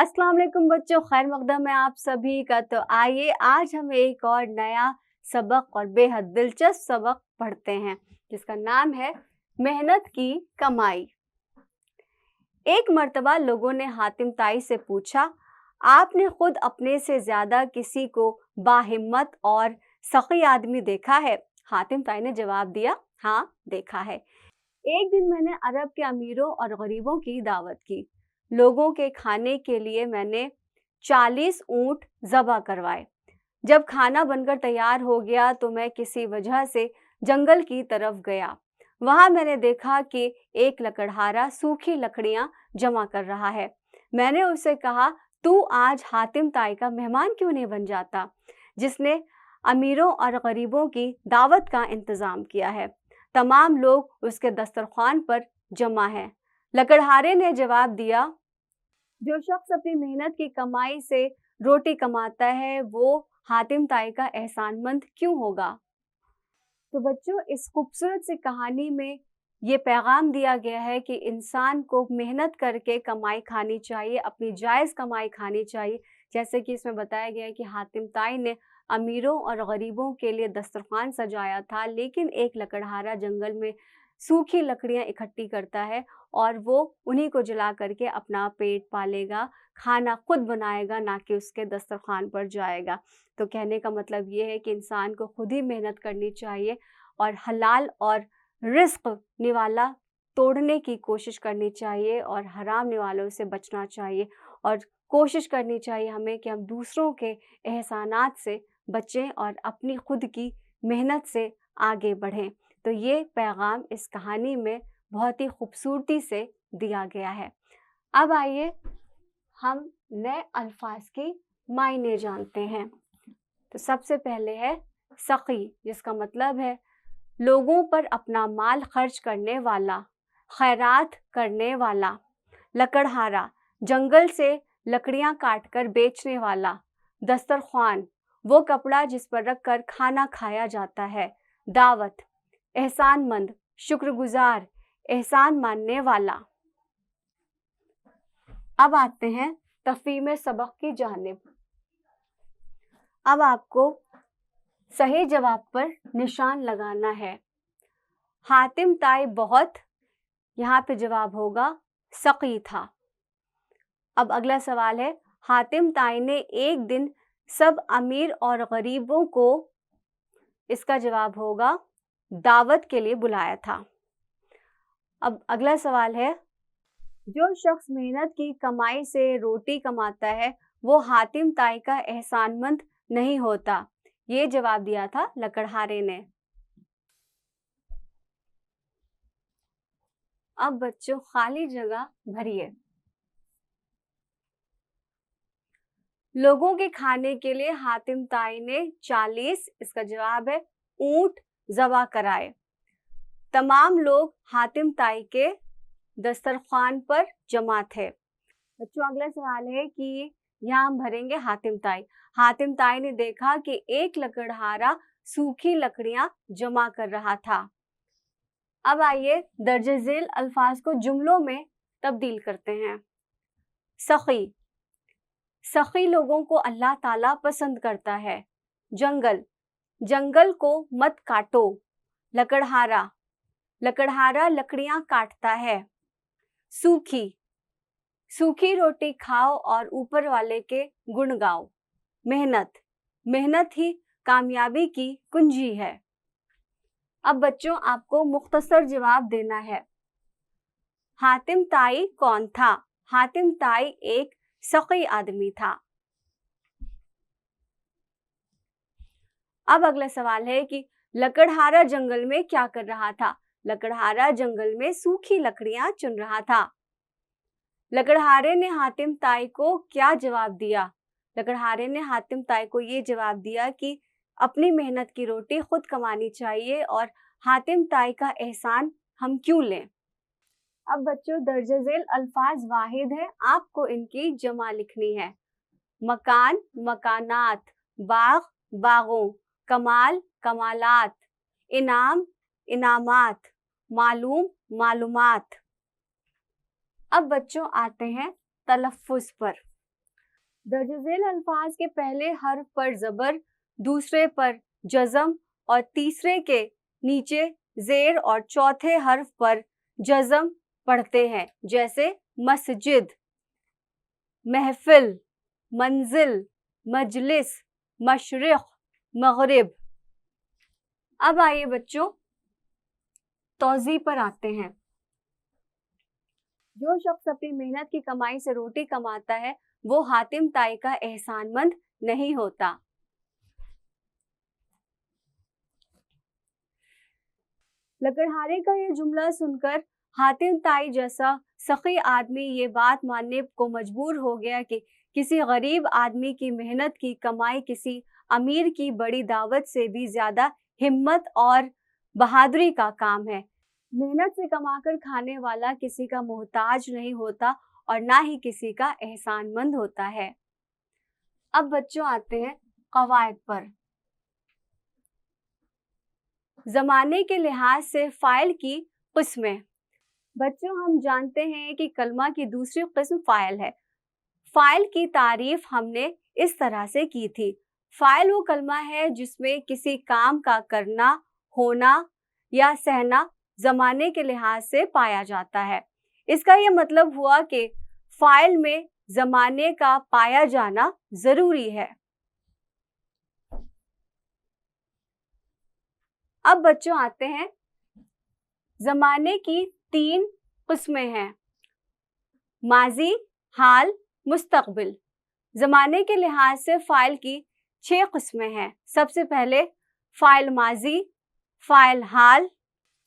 अस्सलाम वालेकुम बच्चों, खैर मकदम है आप सभी का। तो आइए आज हम एक और नया सबक और बेहद दिलचस्प सबक पढ़ते हैं जिसका नाम है मेहनत की कमाई। एक मर्तबा लोगों ने हातिम ताई से पूछा, आपने खुद अपने से ज्यादा किसी को बाहिम्मत और सखी आदमी देखा है? हातिम ताई ने जवाब दिया, हाँ देखा है। एक दिन मैंने अरब के अमीरों और गरीबों की दावत की। लोगों के खाने के लिए मैंने 40 ऊंट ज़बह करवाए। जब खाना बनकर तैयार हो गया तो मैं किसी वजह से जंगल की तरफ गया। वहां मैंने देखा कि एक लकड़हारा सूखी लकड़ियां जमा कर रहा है। मैंने उससे कहा, तू आज हातिम ताई का मेहमान क्यों नहीं बन जाता, जिसने अमीरों और गरीबों की दावत का इंतजाम किया है। तमाम लोग उसके दस्तरखान पर जमा हैं। लकड़हारे ने जवाब दिया, जो शख्स अपनी मेहनत की कमाई से रोटी कमाता है वो हातिम ताई का एहसानमंद क्यों होगा। तो बच्चों, इस खूबसूरत सी कहानी में ये पैगाम दिया गया है कि इंसान को मेहनत करके कमाई खानी चाहिए, अपनी जायज़ कमाई खानी चाहिए। जैसे कि इसमें बताया गया है कि हातिम ताई ने अमीरों और गरीबों के लिए दस्तरखान सजाया था, लेकिन एक लकड़हारा जंगल में सूखी लकड़ियां इकट्ठी करता है और वो उन्हीं को जला करके अपना पेट पालेगा, खाना खुद बनाएगा, ना कि उसके दस्तरखान पर जाएगा। तो कहने का मतलब ये है कि इंसान को खुद ही मेहनत करनी चाहिए और हलाल और रिस्क निवाला तोड़ने की कोशिश करनी चाहिए और हराम निवालों से बचना चाहिए और कोशिश करनी चाहिए हमें कि हम दूसरों के एहसानात से बचें और अपनी खुद की मेहनत से आगे बढ़ें। तो ये पैगाम इस कहानी में बहुत ही खूबसूरती से दिया गया है। अब आइए हम नए अल्फाज की मायने जानते हैं। तो सबसे पहले है सखी, जिसका मतलब है लोगों पर अपना माल खर्च करने वाला, खैरात करने वाला। लकड़हारा, जंगल से लकड़ियां काटकर बेचने वाला। दस्तरखान, वो कपड़ा जिस पर रखकर खाना खाया जाता है। दावत, एहसानमंद, शुक्रगुजार, एहसान मानने वाला। अब आते हैं तफहीम सबक की जानिब। अब आपको सही जवाब पर निशान लगाना है। हातिम ताई बहुत, यहाँ पे जवाब होगा सकी था। अब अगला सवाल है, हातिम ताई ने एक दिन सब अमीर और गरीबों को, इसका जवाब होगा दावत के लिए बुलाया था। अब अगला सवाल है, जो शख्स मेहनत की कमाई से रोटी कमाता है वो हातिम ताई का एहसानमंद नहीं होता। ये जवाब दिया था लकड़हारे ने। अब बच्चों खाली जगह भरिए। लोगों के खाने के लिए हातिम ताई ने 40, इसका जवाब है ऊंट ज़बह कराए। तमाम लोग हातिम ताई के दस्तरखान पर जमा थे। बच्चों अगला सवाल है कि यहाँ हम भरेंगे हातिम ताई। हातिम ताई ने देखा कि एक लकड़हारा सूखी लकड़ियां जमा कर रहा था। अब आइए दर्जे झेल अल्फाज को जुमलों में तब्दील करते हैं। सखी, सखी लोगों को अल्लाह ताला पसंद करता है। जंगल, जंगल को मत काटो। लकड़हारा, लकड़हारा लकड़ियां काटता है। सूखी, सूखी रोटी खाओ और ऊपर वाले के गुण गाओ। मेहनत, मेहनत ही कामयाबी की कुंजी है। अब बच्चों आपको मुख्तसर जवाब देना है। हातिम ताई कौन था? हातिम ताई एक सकी आदमी था। अब अगला सवाल है कि लकड़हारा जंगल में क्या कर रहा था? लकड़हारा जंगल में सूखी लकड़ियां चुन रहा था। लकड़हारे ने हातिम ताई को क्या जवाब दिया? लकड़हारे ने हातिम ताई को ये जवाब दिया कि अपनी मेहनत की रोटी खुद कमानी चाहिए और हातिम ताई का एहसान हम क्यों लें। अब बच्चों दर्जे झेल अल्फाज वाहिद है, आपको इनकी जमा लिखनी है। मकान, मकानात, बाग, बागों, कमाल, कमालात, इनाम, इनामात, मालूम, मालूमात। अब बच्चों आते हैं तलफ़्फ़ुज़ पर। दर्ज झेल अल्फाज के पहले हर्फ पर जबर, दूसरे पर जज़म और तीसरे के नीचे जेर और चौथे हर्फ पर जज़म पढ़ते हैं, जैसे मस्जिद, महफिल, मंजिल, मजलिस, मशरिक, मगरिब। अब आइए बच्चों तौज़ी पर आते हैं। जो शख्स अपनी मेहनत की कमाई से रोटी कमाता है वो हातिम ताई का एहसानमंद नहीं होता। लकड़हारे का ये जुमला सुनकर हातिम ताई जैसा सखी आदमी ये बात मानने को मजबूर हो गया कि किसी गरीब आदमी की मेहनत की कमाई किसी अमीर की बड़ी दावत से भी ज्यादा हिम्मत और बहादुरी का काम है। मेहनत से कमाकर खाने वाला किसी का मोहताज नहीं होता और ना ही किसी का एहसानमंद होता है। अब बच्चों आते हैं कवायद पर। जमाने के लिहाज से फाइल की किस्में। बच्चों हम जानते हैं कि कलमा की दूसरी किस्म फाइल है। फाइल की तारीफ हमने इस तरह से की थी। फाइल वो कलमा है जिसमें किसी काम का करना, होना या सहना जमाने के लिहाज से पाया जाता है। इसका यह मतलब हुआ कि फाइल में जमाने का पाया जाना जरूरी है। अब बच्चों आते हैं जमाने की 3 किस्में हैं, माजी, हाल, मुस्तकबिल। जमाने के लिहाज से फाइल की 6 किस्में हैं। सबसे पहले फाइल माजी, फाइल हाल,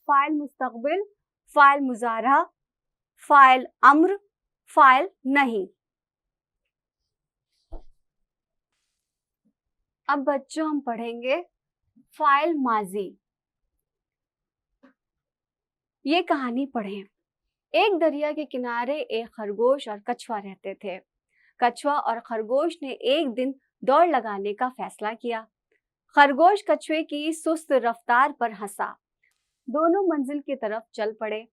फाइल मुस्तकबिल, फाइल मुजारा, फाइल अम्र, फाइल नहीं। अब बच्चों हम पढ़ेंगे फाइल माजी। ये कहानी पढ़ें। एक दरिया के किनारे एक खरगोश और कछुआ रहते थे। कछुआ और खरगोश ने एक दिन दौड़ लगाने का फैसला किया। खरगोश कछुए की सुस्त रफ्तार पर हंसा। दोनों मंजिल की तरफ चल पड़े।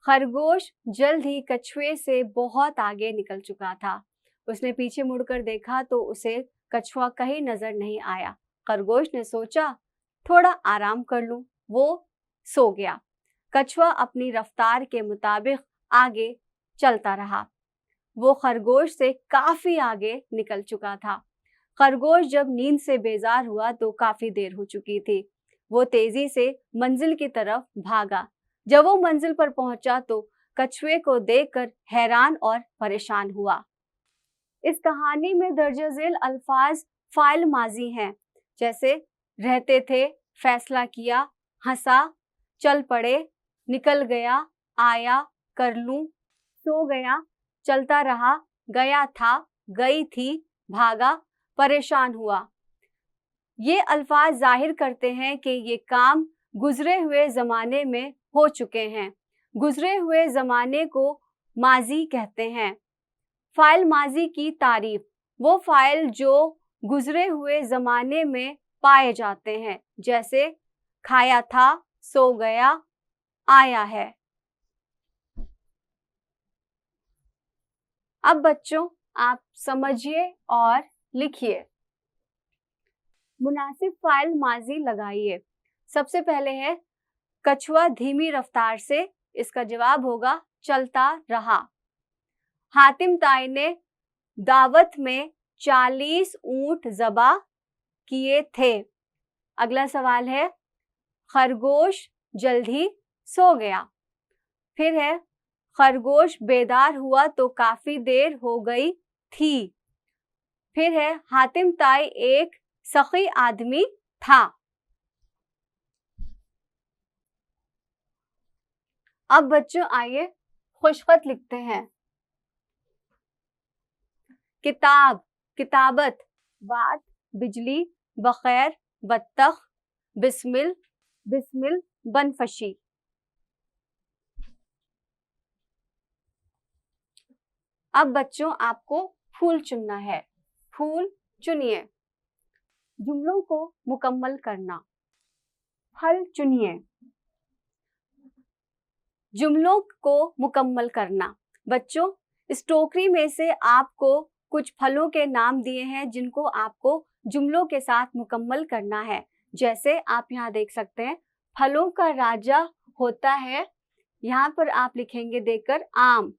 खरगोश जल्द ही कछुए से बहुत आगे निकल चुका था। उसने पीछे मुड़कर देखा तो उसे कछुआ कहीं नजर नहीं आया। खरगोश ने सोचा थोड़ा आराम कर लूं। वो सो गया। कछुआ अपनी रफ्तार के मुताबिक आगे चलता रहा। वो खरगोश से काफी आगे निकल चुका था। खरगोश जब नींद से बेजार हुआ तो काफी देर हो चुकी थी। वो तेजी से मंजिल की तरफ भागा। जब वो मंजिल पर पहुंचा तो कछुए को देखकर हैरान और परेशान हुआ। इस कहानी में दर्ज झेल अल्फाज फाइल माजी हैं, जैसे रहते थे, फैसला किया, हंसा, चल पड़े, निकल गया, आया, कर लूं, सो गया, चलता रहा, गया था, गई थी, भागा, परेशान हुआ। ये अल्फाज जाहिर करते हैं कि ये काम गुजरे हुए जमाने में हो चुके हैं। गुजरे हुए जमाने को माजी कहते हैं। फाइल माजी की तारीफ, वो फाइल जो गुजरे हुए जमाने में पाए जाते हैं, जैसे खाया था, सो गया, आया है। अब बच्चों आप समझिए और लिखिए। मुनासिब फाइल माजी लगाइए। सबसे पहले है कछुआ धीमी रफ्तार से, इसका जवाब होगा चलता रहा। हातिम ताई ने दावत में 40 ऊंट ज़बा किए थे। अगला सवाल है खरगोश जल्द ही सो गया। फिर है खरगोश बेदार हुआ तो काफी देर हो गई थी। फिर है हातिम ताई एक सखी आदमी था। अब बच्चों आइए खुशखत लिखते हैं। किताब, किताबत, बात, बिजली, बखैर, बत्तख, बिस्मिल, बिस्मिल, बनफशी। अब बच्चों आपको फूल चुनना है। फूल चुनिए। जुमलों को मुकम्मल करना। फल चुनिए। जुमलों को मुकम्मल करना। बच्चों इस टोकरी में से आपको कुछ फलों के नाम दिए हैं जिनको आपको जुमलों के साथ मुकम्मल करना है। जैसे आप यहाँ देख सकते हैं, फलों का राजा होता है, यहाँ पर आप लिखेंगे देकर आम।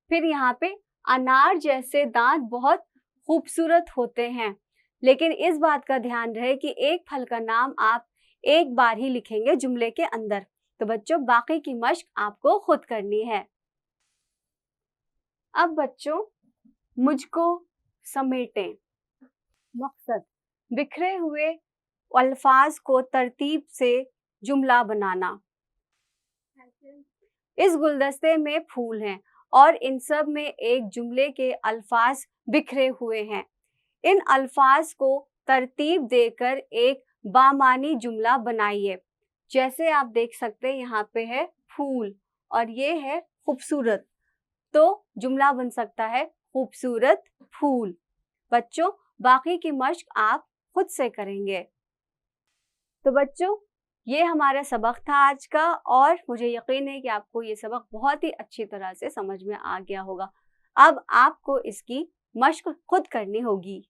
फिर यहाँ पे अनार जैसे दांत बहुत खूबसूरत होते हैं। लेकिन इस बात का ध्यान रहे कि एक फल का नाम आप एक बार ही लिखेंगे जुमले के अंदर। तो बच्चों, बाकी की मश्क आपको खुद करनी है। अब बच्चों, मुझको समेटें। मकसद, बिखरे हुए अल्फाज को तरतीब से जुमला बनाना। इस गुलदस्ते में फूल हैं और इन सब में एक जुमले के अल्फाज बिखरे हुए हैं। इन अल्फाज को तरतीब देकर एक बामानी जुमला बनाइए। जैसे आप देख सकते हैं, यहाँ पे है फूल और ये है खूबसूरत, तो जुमला बन सकता है खूबसूरत फूल। बच्चों, बाकी की मश्क आप खुद से करेंगे। तो बच्चों, ये हमारा सबक था आज का, और मुझे यकीन है कि आपको ये सबक बहुत ही अच्छी तरह से समझ में आ गया होगा। अब आपको इसकी मश्क खुद करनी होगी।